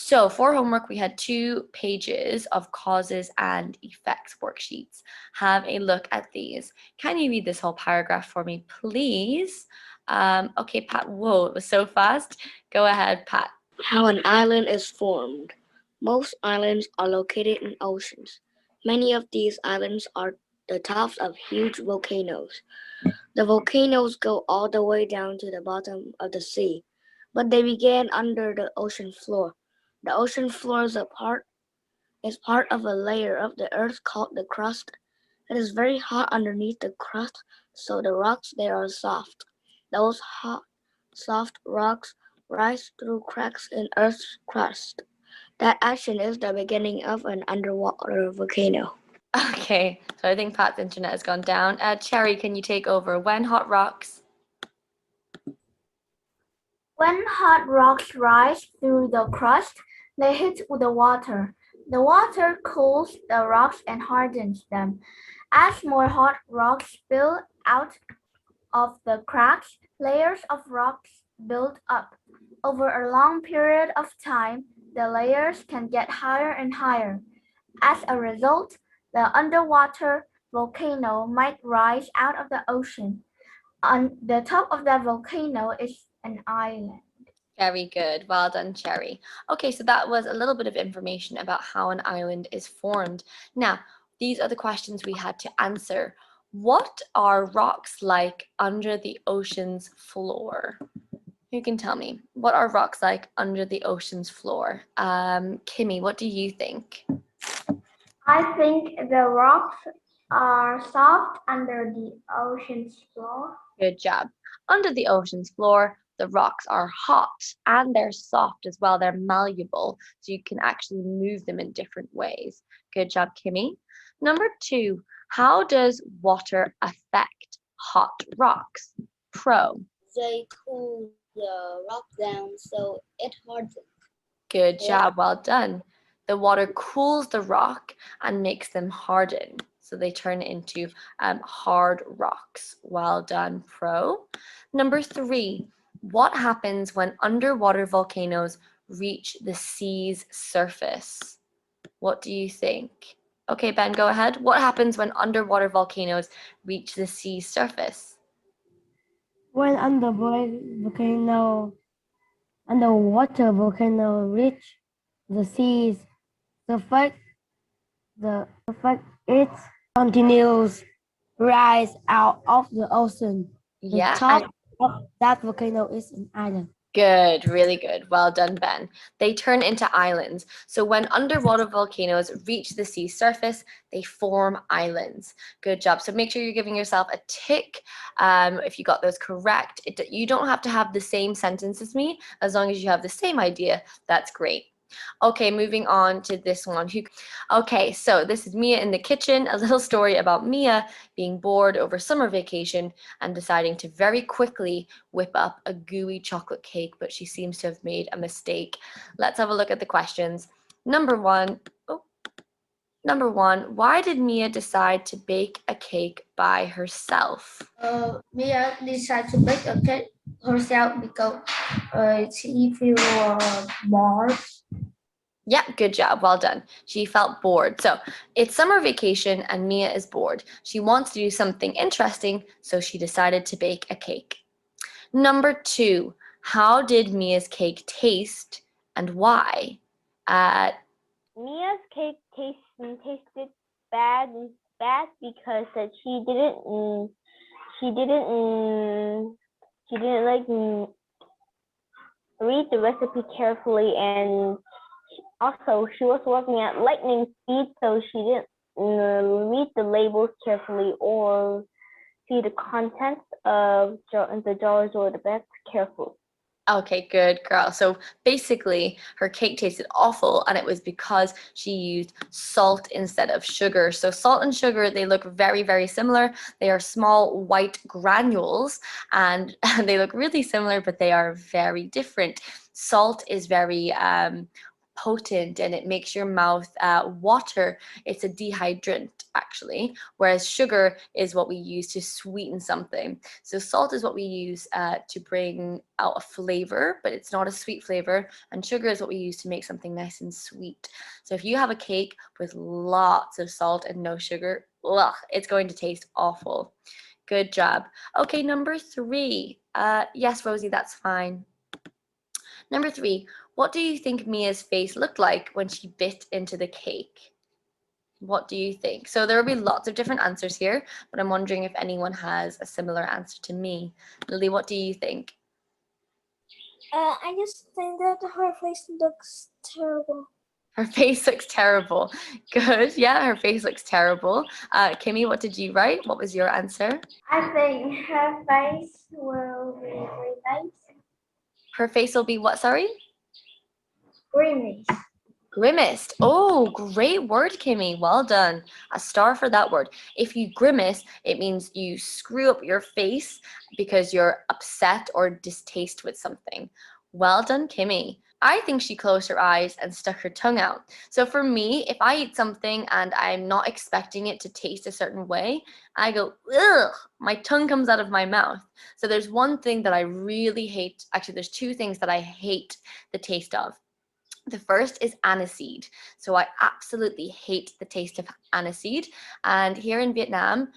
So for homework, we had 2 pages of causes and effects worksheets. Have a look at these. Can you read this whole paragraph for me, please? Okay, Pat, whoa, it was so fast. Go ahead, Pat. How an island is formed. Most islands are located in oceans. Many of these islands are the tops of huge volcanoes. The volcanoes go all the way down to the bottom of the sea, but they begin under the ocean floor. The ocean floor is part of a layer of the earth called the crust. It is very hot underneath the crust, so the rocks there are soft. Those hot, soft rocks rise through cracks in Earth's crust. That action is the beginning of an underwater volcano. Okay, so I think Pat's internet has gone down. Cherry, can you take over? When hot rocks? When hot rocks rise through the crust, they hit the water. The water cools the rocks and hardens them. As more hot rocks spill out of the cracks, layers of rocks build up. Over a long period of time, the layers can get higher and higher. As a result, the underwater volcano might rise out of the ocean. On the top of that volcano is an island. Very good. Well done, Cherry. Okay, so that was a little bit of information about how an island is formed. Now, these are the questions we had to answer. What are rocks like under the ocean's floor? Who can tell me? What are rocks like under the ocean's floor? Kimmy, what do you think? I think the rocks are soft under the ocean's floor. Good job. Under the ocean's floor, the rocks are hot and they're soft as well. They're malleable, so you can actually move them in different ways. Good job, Kimmy. Number 2, how does water affect hot rocks? Pro. They cool the rock down so it hardens. Good job, well done. The water cools the rock and makes them harden. So they turn into hard rocks. Well done, Pro. Number 3, what happens when underwater volcanoes reach the sea's surface? What do you think? Okay, Ben, go ahead. What happens when underwater volcanoes reach the sea's surface? When underwater volcano reach the seas, the fact it continues rise out of the ocean. The Yeah, top of that volcano is an island. good, really good. Well done, Ben. They turn into islands. So when underwater volcanoes reach the sea surface, they form islands. Good job. So make sure you're giving yourself a tick if you got those correct. You don't have to have the same sentence as me. As long as you have the same idea, that's great. Okay, moving on to this one. Okay, so this is Mia in the kitchen, a little story about Mia being bored over summer vacation and deciding to very quickly whip up a gooey chocolate cake, but she seems to have made a mistake. Let's have a look at the questions. Number one, why did Mia decide to bake a cake by herself? Mia decided to bake a cake herself because she feels bored. Yeah, good job. Well done. She felt bored. So it's summer vacation and Mia is bored. She wants to do something interesting, so she decided to bake a cake. Number 2, how did Mia's cake taste and why? Mia's cake tasted bad because that she didn't like read the recipe carefully, and also she was working at lightning speed, so she didn't read the labels carefully or see the contents of the jars or the bags carefully. Okay, good girl. So basically, her cake tasted awful, and it was because she used salt instead of sugar. So salt and sugar, they look very, very similar. They are small white granules, and they look really similar, but they are very different. Salt is very potent and it makes your mouth water. It's a dehydrant, actually, whereas sugar is what we use to sweeten something. So salt is what we use to bring out a flavor, but it's not a sweet flavor, and sugar is what we use to make something nice and sweet. So if you have a cake with lots of salt and no sugar, ugh, it's going to taste awful. Good job. Okay, number 3. Yes, Rosie, that's fine. Number 3, what do you think Mia's face looked like when she bit into the cake? What do you think? So there will be lots of different answers here, but I'm wondering if anyone has a similar answer to me. Lily, what do you think? I just think that her face looks terrible. Her face looks terrible. Good. Yeah, her face looks terrible. Kimmy, what did you write? What was your answer? I think her face will be grimace. Her face will be what, sorry? Grimace. Grimaced. Oh, great word, Kimmy. Well done. A star for that word. If you grimace, it means you screw up your face because you're upset or distaste with something. Well done, Kimmy. I think she closed her eyes and stuck her tongue out. So for me, if I eat something and I'm not expecting it to taste a certain way, I go, ugh, my tongue comes out of my mouth. So there's one thing that I really hate. Actually, there's 2 things that I hate the taste of. The first is aniseed. So I absolutely hate the taste of aniseed. And here in Vietnam,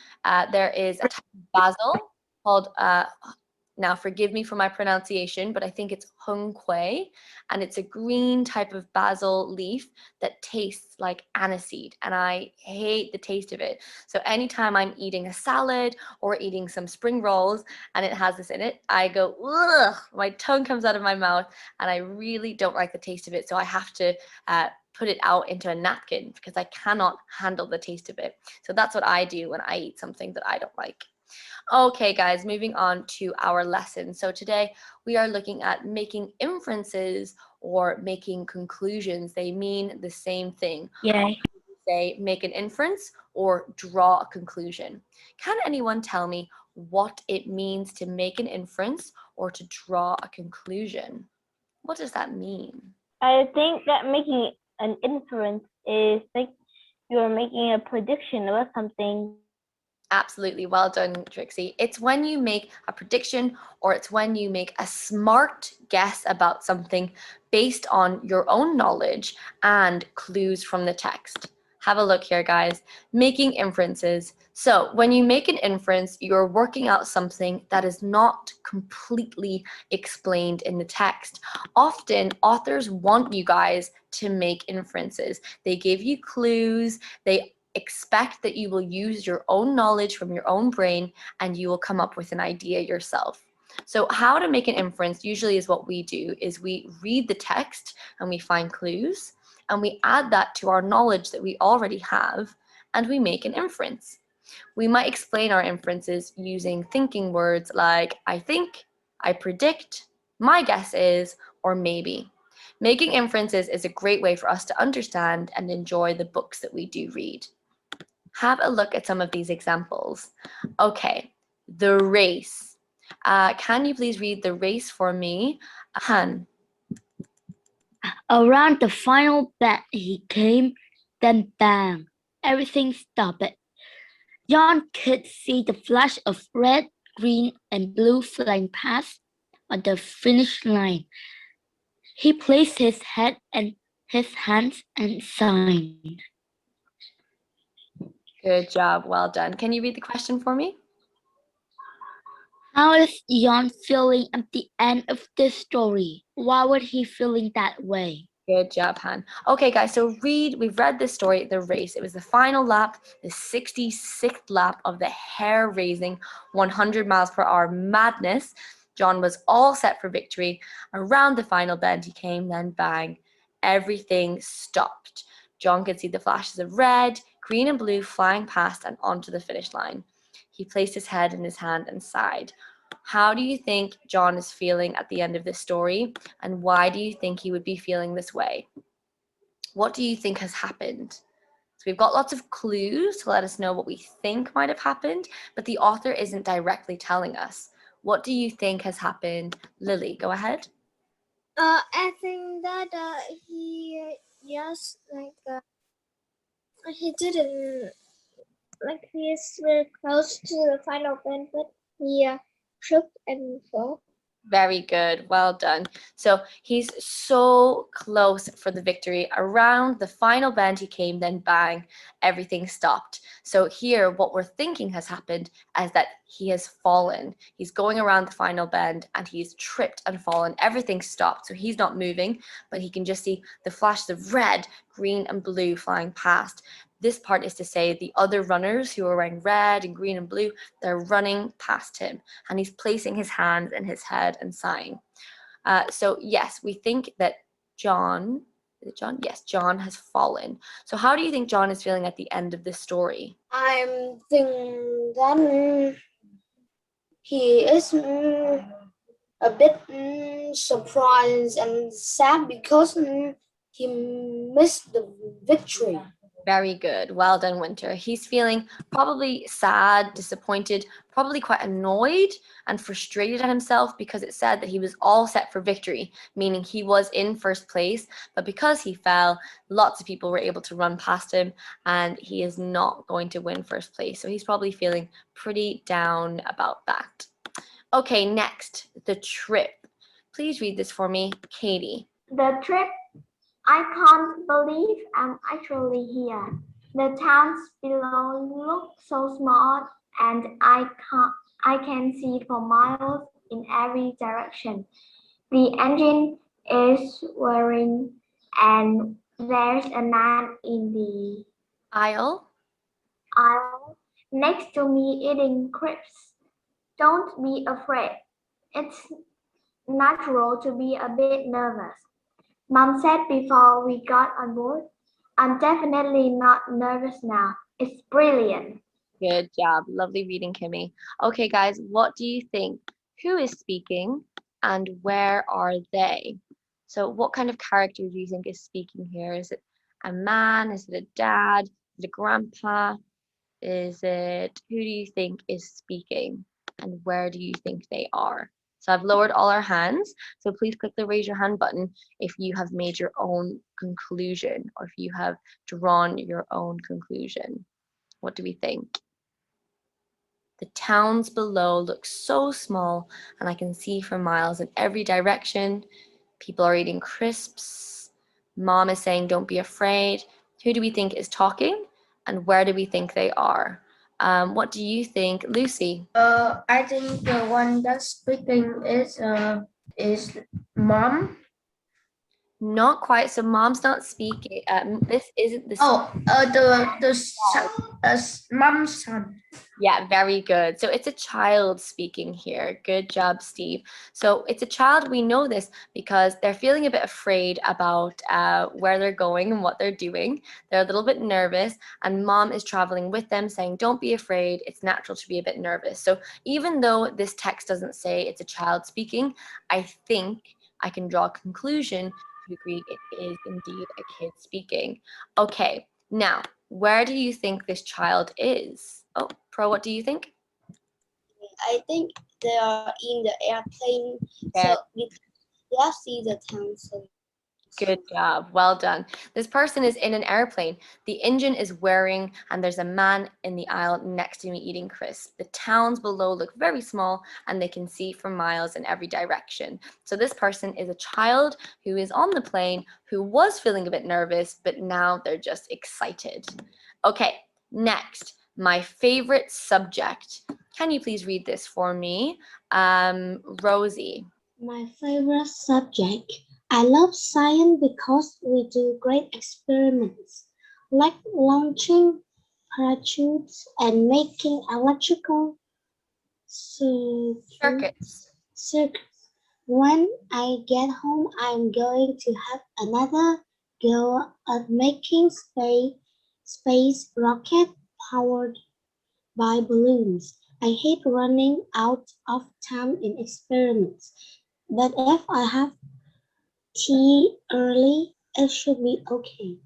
there is a type of basil called, now forgive me for my pronunciation, but I think it's hung quay. And it's a green type of basil leaf that tastes like aniseed. And I hate the taste of it. So anytime I'm eating a salad or eating some spring rolls and it has this in it, I go, ugh, my tongue comes out of my mouth and I really don't like the taste of it. So I have to put it out into a napkin because I cannot handle the taste of it. So that's what I do when I eat something that I don't like. Okay, guys, moving on to our lesson. So today we are looking at making inferences or making conclusions. They mean the same thing. Yay. Say make an inference or draw a conclusion. Can anyone tell me what it means to make an inference or to draw a conclusion? What does that mean? I think that making an inference is like you're making a prediction about something. Absolutely. Well done, Trixie. It's when you make a prediction or it's when you make a smart guess about something based on your own knowledge and clues from the text. Have a look here, guys. Making inferences. So when you make an inference, you're working out something that is not completely explained in the text. Often, authors want you guys to make inferences. They give you clues. They expect that you will use your own knowledge from your own brain and you will come up with an idea yourself. So how to make an inference usually is what we do is we read the text and we find clues and we add that to our knowledge that we already have and we make an inference. We might explain our inferences using thinking words like I think, I predict, my guess is, or maybe. Making inferences is a great way for us to understand and enjoy the books that we do read. Have a look at some of these examples. Okay, the race. Can you please read the race for me? Han. Around the final bend he came, then bang, everything stopped. John could see the flash of red, green, and blue flying past on the finish line. He placed his head and his hands and signed. Good job, well done. Can you read the question for me? How is Jan feeling at the end of this story? Why was he feeling that way? Good job, Han. Okay, guys, so we've read this story, the race. It was the final lap, the 66th lap of the hair-raising 100 miles per hour madness. John was all set for victory. Around the final bend he came, then bang, everything stopped. John could see the flashes of red, green, and blue flying past and onto the finish line. He placed his head in his hand and sighed. How do you think John is feeling at the end of this story? And why do you think he would be feeling this way? What do you think has happened? So we've got lots of clues to let us know what we think might have happened, but the author isn't directly telling us. What do you think has happened? Lily, go ahead. I think that he just he didn't he is very close to the final bend, but he tripped and fell. Very good. Well done. So he's so close for the victory. Around the final bend he came, then bang, everything stopped. So here, what we're thinking has happened is that he has fallen. He's going around the final bend and he's tripped and fallen. Everything stopped. So he's not moving, but he can just see the flashes of red, green, and blue flying past. This part is to say the other runners who are wearing red and green and blue, they're running past him and he's placing his hands in his head and sighing. So yes, we think that John, is it John? Yes, John has fallen. So how do you think John is feeling at the end of this story? I'm thinking that he is a bit surprised and sad because he missed the victory. Very good. Well done, Winter. He's feeling probably sad, disappointed, probably quite annoyed and frustrated at himself because it said that he was all set for victory, meaning he was in first place. But because he fell, lots of people were able to run past him and he is not going to win first place. So he's probably feeling pretty down about that. Okay, next, the trip. Please read this for me, Katie. The trip, I can't believe I'm actually here. The towns below look so small and I can see for miles in every direction. The engine is whirring and there's a man in the Isle. aisle next to me eating crisps. Don't be afraid. It's natural to be a bit nervous. Mom said before we got on board. I'm definitely not nervous now. It's brilliant. Good job. Lovely reading, Kimmy. Okay, guys, what do you think? Who is speaking and where are they? So, what kind of character do you think is speaking here? Is it a man? Is it a dad? Is it a grandpa? Is it who do you think is speaking and where do you think they are? So, I've lowered all our hands. So, please click the raise your hand button if you have made your own conclusion or if you have drawn your own conclusion. What do we think? The towns below look so small, and I can see for miles in every direction. People are eating crisps. Mom is saying, don't be afraid. Who do we think is talking? And where do we think they are? What do you think, Lucy? I think the one that's speaking is mom. Not quite. So mom's not speaking. This isn't the. Mom's son. Yeah, very good. So it's a child speaking here. Good job, Steve. So it's a child. We know this because they're feeling a bit afraid about where they're going and what they're doing. They're a little bit nervous, and mom is traveling with them saying, don't be afraid. It's natural to be a bit nervous. So even though this text doesn't say it's a child speaking, I think I can draw a conclusion to agree it is indeed a kid speaking. Okay, now, where do you think this child is? Oh, Pro, what do you think? I think they are in the airplane, Yeah. so we can see the town. So Good job. Well done. This person is in an airplane. The engine is whirring, and there's a man in the aisle next to me eating crisps. The towns below look very small, and they can see for miles in every direction. So this person is a child who is on the plane, who was feeling a bit nervous, but now they're just excited. Okay, next, my favorite subject. Can you please read this for me? Rosie. My favorite subject. I love science because we do great experiments, like launching parachutes and making electrical Circuits. circuits. When I get home, I'm going to have another go at making space rocket powered by balloons. I hate running out of time in experiments, but if I have tea early, it should be okay.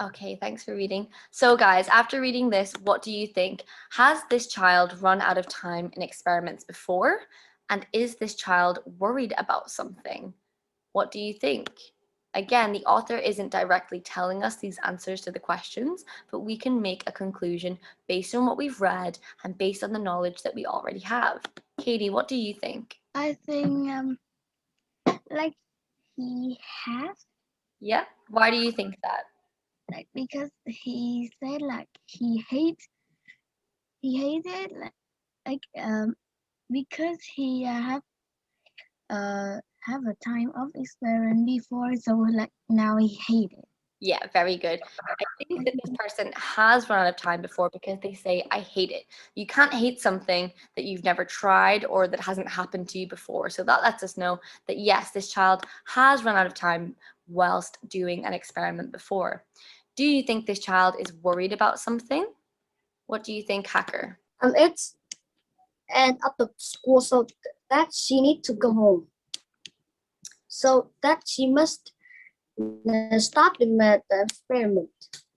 Okay, thanks for reading. So guys, after reading this, what do you think? Has this child run out of time in experiments before? And is this child worried about something? What do you think? Again, the author isn't directly telling us these answers to the questions, but we can make a conclusion based on what we've read and based on the knowledge that we already have. Katie, what do you think? I think like he has, Yeah, why do you think that? like, because he said like he hated like because he have a time of experience before, so like now he hate it. Yeah, very good. I think that this person has run out of time before because they say, I hate it. You can't hate something that you've never tried or that hasn't happened to you before. So that lets us know that yes, this child has run out of time whilst doing an experiment before. Do you think this child is worried about something? What do you think, Hacker? It's end of the school, so that she need to go home. So that she must stop the experiment.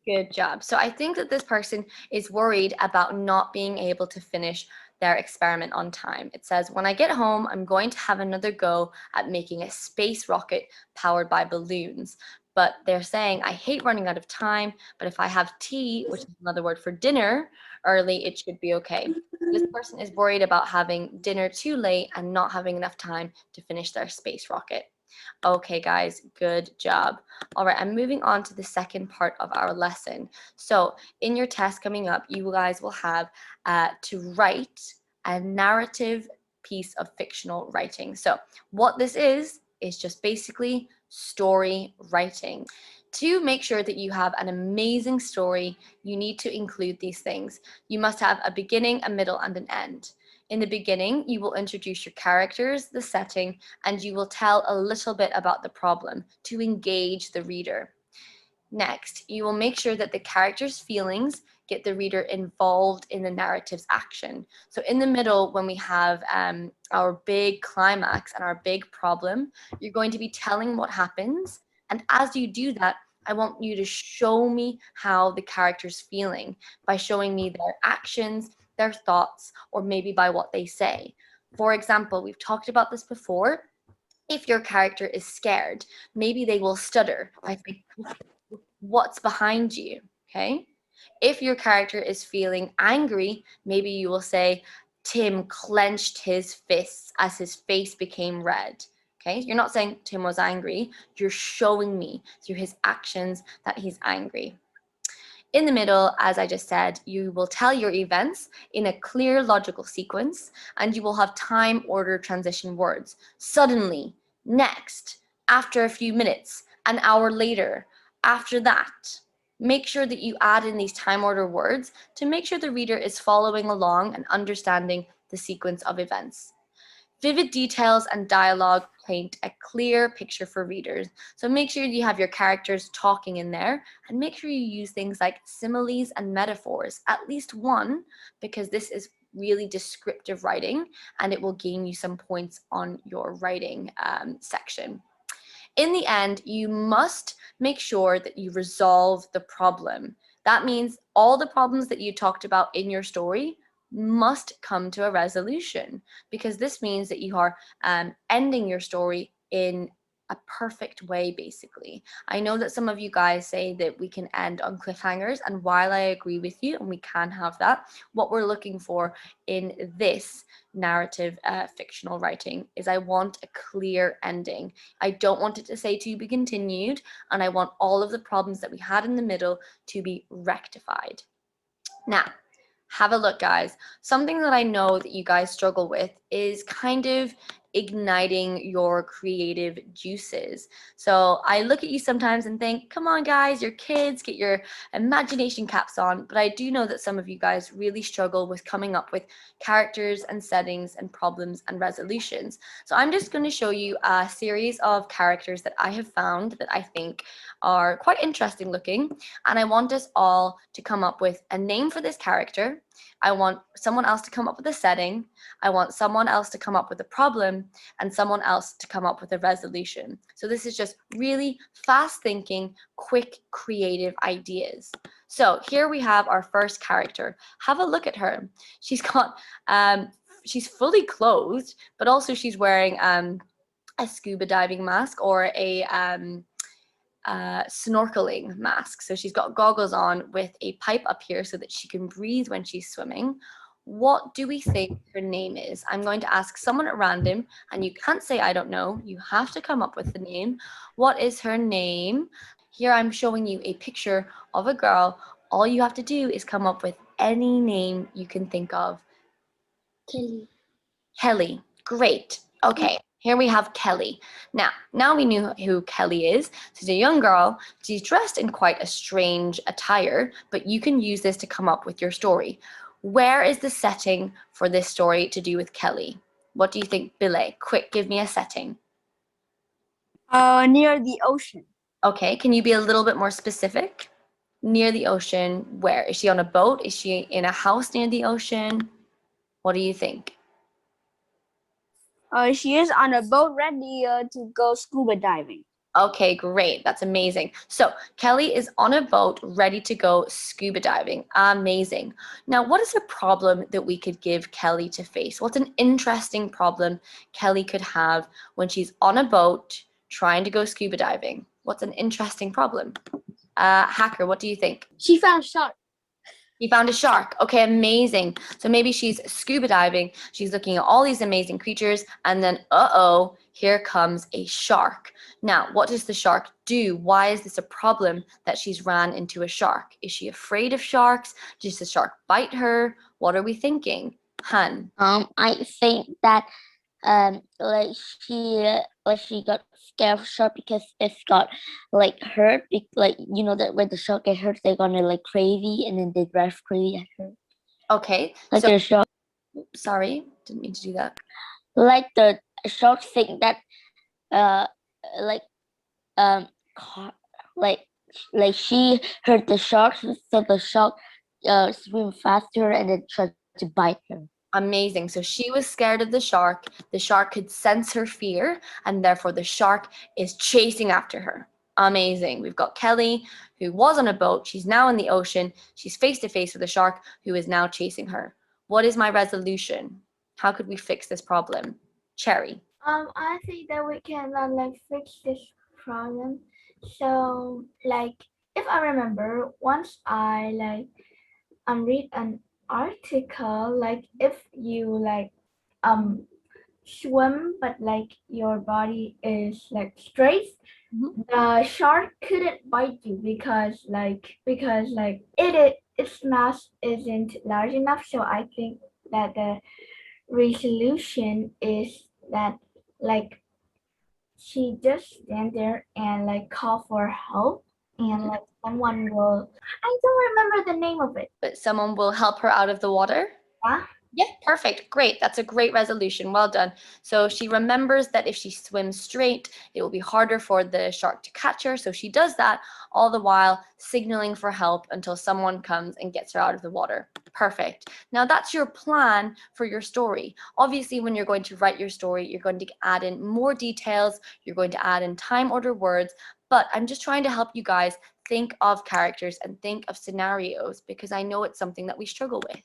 Good job. So I think that this person is worried about not being able to finish their experiment on time. It says, when I get home, I'm going to have another go at making a space rocket powered by balloons. But they're saying, I hate running out of time, but if I have tea, which is another word for dinner, early, it should be okay. This person is worried about having dinner too late and not having enough time to finish their space rocket. Okay, guys, good job. All right, I'm moving on to the second part of our lesson. So in your test coming up, you guys will have to write a narrative piece of fictional writing. So what this is just basically story writing. To make sure that you have an amazing story, you need to include these things. You must have a beginning, a middle, and an end. In the beginning, you will introduce your characters, the setting, and you will tell a little bit about the problem to engage the reader. Next, you will make sure that the characters' feelings get the reader involved in the narrative's action. So in the middle, when we have our big climax and our big problem, you're going to be telling what happens. And as you do that, I want you to show me how the character's feeling by showing me their actions, their thoughts, or maybe by what they say. For example, we've talked about this before. If your character is scared, maybe they will stutter by saying, what's behind you, okay? If your character is feeling angry, maybe you will say, Tim clenched his fists as his face became red. Okay, you're not saying Tim was angry, you're showing me through his actions that he's angry. In the middle, as I just said, you will tell your events in a clear logical sequence, and you will have time order transition words. Suddenly, next, after a few minutes, an hour later, after that. Make sure that you add in these time order words to make sure the reader is following along and understanding the sequence of events. Vivid details and dialogue paint a clear picture for readers. So make sure you have your characters talking in there, and make sure you use things like similes and metaphors, at least one, because this is really descriptive writing and it will gain you some points on your writing section. In the end, you must make sure that you resolve the problem. That means all the problems that you talked about in your story must come to a resolution, because this means that you are ending your story in a perfect way, basically. I know that some of you guys say that we can end on cliffhangers, and while I agree with you and we can have that, what we're looking for in this narrative fictional writing is I want a clear ending. I don't want it to say to be continued, and I want all of the problems that we had in the middle to be rectified. Now, have a look, guys. Something that I know that you guys struggle with is kind of igniting your creative juices. So I look at you sometimes and think, come on, guys, you're kids, get your imagination caps on. But I do know that some of you guys really struggle with coming up with characters and settings and problems and resolutions. So I'm just going to show you a series of characters that I have found that I think are quite interesting looking. And I want us all to come up with a name for this character. I want someone else to come up with a setting. I want someone else to come up with a problem, and someone else to come up with a resolution. So this is just really fast thinking, quick, creative ideas. So here we have our first character. Have a look at her. She's got, she's fully clothed, but also she's wearing a scuba diving mask or a snorkeling mask. So she's got goggles on with a pipe up here so that she can breathe when she's swimming. What do we think her name is? I'm going to ask someone at random, and you can't say I don't know. You have to come up with the name. What is her name? Here I'm showing you a picture of a girl. All you have to do is come up with any name you can think of. Kelly. Kelly. Great. Okay, here we have Kelly. Now we knew who Kelly is. She's a young girl. She's dressed in quite a strange attire, but you can use this to come up with your story. Where is the setting for this story to do with Kelly? What do you think, Bille? Quick, give me a setting. Near the ocean. Okay, can you be a little bit more specific? Near the ocean, where? Is she on a boat? Is she in a house near the ocean? What do you think? She is on a boat ready to go scuba diving. Okay, great. That's amazing. So Kelly is on a boat ready to go scuba diving. Amazing. Now, what is a problem that we could give Kelly to face? What's an interesting problem Kelly could have when she's on a boat trying to go scuba diving? What's an interesting problem? Hacker, what do you think? She found shark. You found a shark. Okay, amazing. So maybe she's scuba diving. She's looking at all these amazing creatures, and then, uh-oh, here comes a shark. Now, what does the shark do? Why is this a problem that she's ran into a shark? Is she afraid of sharks? Does the shark bite her? What are we thinking? Han. I think that like she got scared of shark because it's got like hurt, like you know that when the shark get hurt they're gonna like crazy and then they drive crazy at her. Okay, Like so, the shark, sorry, didn't mean to do that. like the shark think that like ca- like like she hurt the shark, so the shark swim faster and then tried to bite her. Amazing. So she was scared of the shark. The shark could sense her fear, and therefore the shark is chasing after her. Amazing. We've got Kelly, who was on a boat. She's now in the ocean. She's face to face with a shark who is now chasing her. What is my resolution? How could we fix this problem? Cherry. I think that we can like fix this problem. So like if I remember, once I like read an article, like if you like um swim but like your body is like straight, the shark couldn't bite you because its mass isn't large enough. So I think that the resolution is that like she just stand there and like call for help, and like someone will, I don't remember the name of it. But someone will help her out of the water? Yeah. Yeah, perfect. Great. That's a great resolution. Well done. So she remembers that if she swims straight, it will be harder for the shark to catch her. So she does that, all the while signaling for help until someone comes and gets her out of the water. Perfect. Now that's your plan for your story. Obviously, when you're going to write your story, you're going to add in more details. You're going to add in time order words. But I'm just trying to help you guys think of characters and think of scenarios because I know it's something that we struggle with.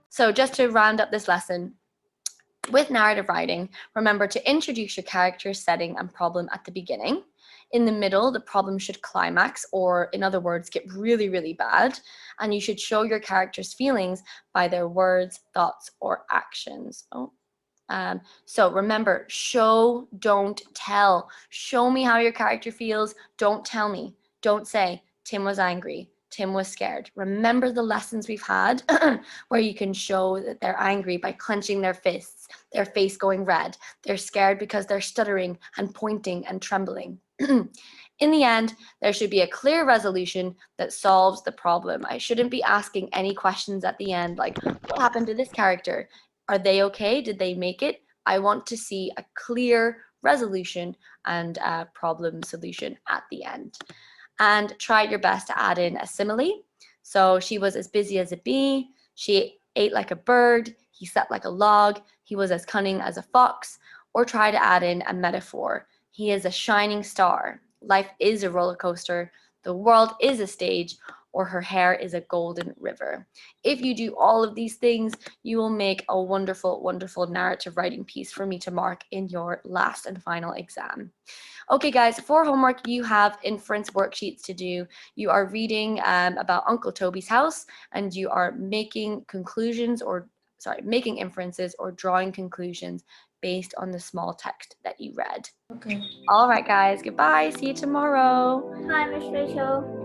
So just to round up this lesson, with narrative writing, remember to introduce your character, setting, and problem at the beginning. In the middle, the problem should climax, or in other words, get really, really bad. And you should show your character's feelings by their words, thoughts, or actions. So remember, show, don't tell. Show me how your character feels. Don't tell me. Don't say, Tim was angry. Tim was scared. Remember the lessons we've had where you can show that they're angry by clenching their fists, their face going red. They're scared because they're stuttering and pointing and trembling. In the end, there should be a clear resolution that solves the problem. I shouldn't be asking any questions at the end like, what happened to this character? Are they okay? Did they make it? I want to see a clear resolution and a problem solution at the end. And try your best to add in a simile. So she was as busy as a bee. She ate like a bird. He sat like a log. He was as cunning as a fox. Or try to add in a metaphor. He is a shining star. Life is a roller coaster. The world is a stage, or her hair is a golden river. If you do all of these things, you will make a wonderful, wonderful narrative writing piece for me to mark in your last and final exam. Okay, guys, for homework, you have inference worksheets to do. You are reading about Uncle Toby's house, and you are making making inferences or drawing conclusions based on the small text that you read. Okay. All right, guys, goodbye. See you tomorrow. Hi, Miss Rachel.